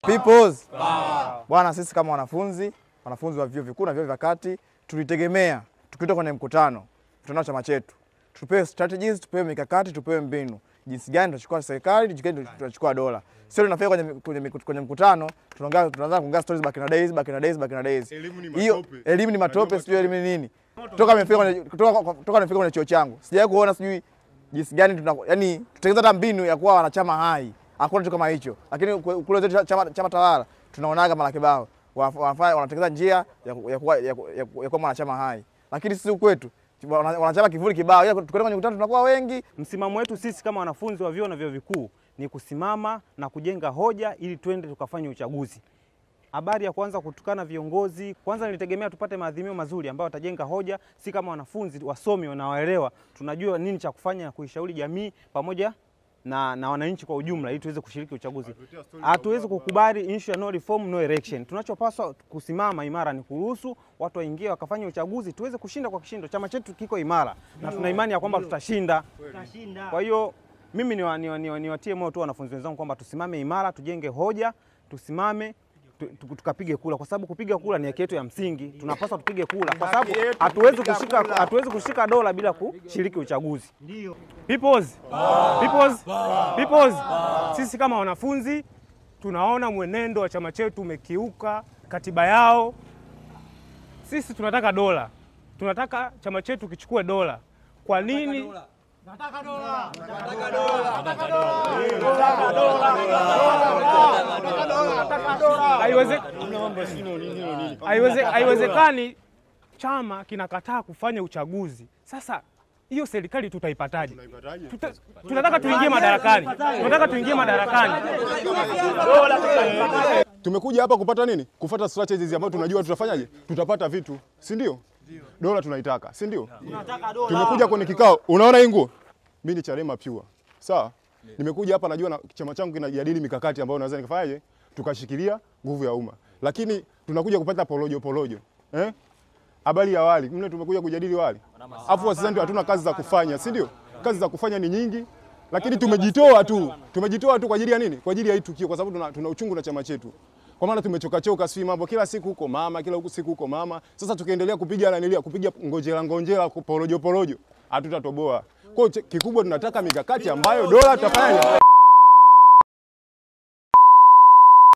Peoples. Bwana, sisi kama wanafunzi wa vyuo vikuu na vyuo vya kati tulitegemea tukitoka kwenye mkutano chama chetu tupewe strategies, tupewe mikakati, tupewe mbinu jinsi gani tutachukua serikali, jinsi gani tutachukua dola. Sio tunafika kwenye mkutano tunaanza kuongea stories back in days. Elimu ni matope, sijui elimu ni nini. Toka nimefika kwenye chuo changu sijawahi kuona sijui jinsi gani yani tutengeneza hata mbinu ya kuwa wanachama hai. Hakuna kitu kama hicho. Lakini kule zetu chama tawala tunaonaga mara kibao wanatengeneza njia ya kuwa wanachama hai. Lakini sisi kwetu wanachama kivuli kibao, ila tukienda kwenye mkutano tunakuwa wengi. Msimamo wetu sisi kama wanafunzi wa vyuo na vyuo vikuu ni kusimama na kujenga hoja ili twende tukafanye uchaguzi. Habari ya kwanza kutukana viongozi, kwanza nilitegemea tupate maadhimio mazuri ambayo watajenga hoja, si kama wanafunzi wasomi wanaoelewa, tunajua nini cha kufanya kuishauri jamii pamoja na wananchi kwa ujumla ili tuweze kushiriki uchaguzi. Hatuwezi kukubali issue ya no reform no election. Tunachopaswa kusimama imara ni kuruhusu watu waingie wakafanya uchaguzi tuweze kushinda kwa kishindo. Chama chetu kiko imara na tuna imani ya kwamba tutashinda. Kwa hiyo mimi niwatie moyo tu wanafunzi wenzangu kwamba tusimame imara, tujenge hoja, tusimame tukapige kula, kwa sababu kupiga kula ni haki yetu ya msingi. Tunapaswa tupige kula kwa sababu hatuwezi kushika dola bila kushiriki uchaguzi. Ndio. Peoples. Sisi kama wanafunzi tunaona mwenendo wa chama chetu umekiuka katiba yao. Sisi tunataka dola. Tunataka chama chetu kichukue dola. Kwa nini? Nataka dola. Haiwezekani chama kinakataa kufanya uchaguzi. Sasa hiyo serikali tutaipataje? Tunataka tuingie madarakani. Tumekuja hapa kupata nini? Kufuata strategies ambazo tunajua tutafanyaje? Tutapata vitu, si ndio? Dola tunaitaka, si ndio? Tumekuja kwenye kikao. Unaona hii nguo? Mimi ni Chadema pure. Sawa? Nimekuja hapa najua na chama changu kinajadili mikakati ambayo naweza nikafanyaje? Tukashikilia nguvu ya umma. Lakini tunakuja kupata porojo. Habari ya wali. Mimi tumekuja kujadili wali. Afu sasa ndio hatuna kazi za kufanya, si ndio? Kazi za kufanya ni nyingi. Lakini tumejitoa tu kwa ajili ya nini? Kwa ajili ya hii tukio, kwa sababu tuna uchungu na chama chetu. Kwa maana tumechoka si mambo kila siku huko mama, kila siku huko mama. Sasa tukiendelea kupiga ngonjera porojo, hatutatoboa. Kwa hiyo kikubwa tunataka mikakati ambayo dola tutafanya.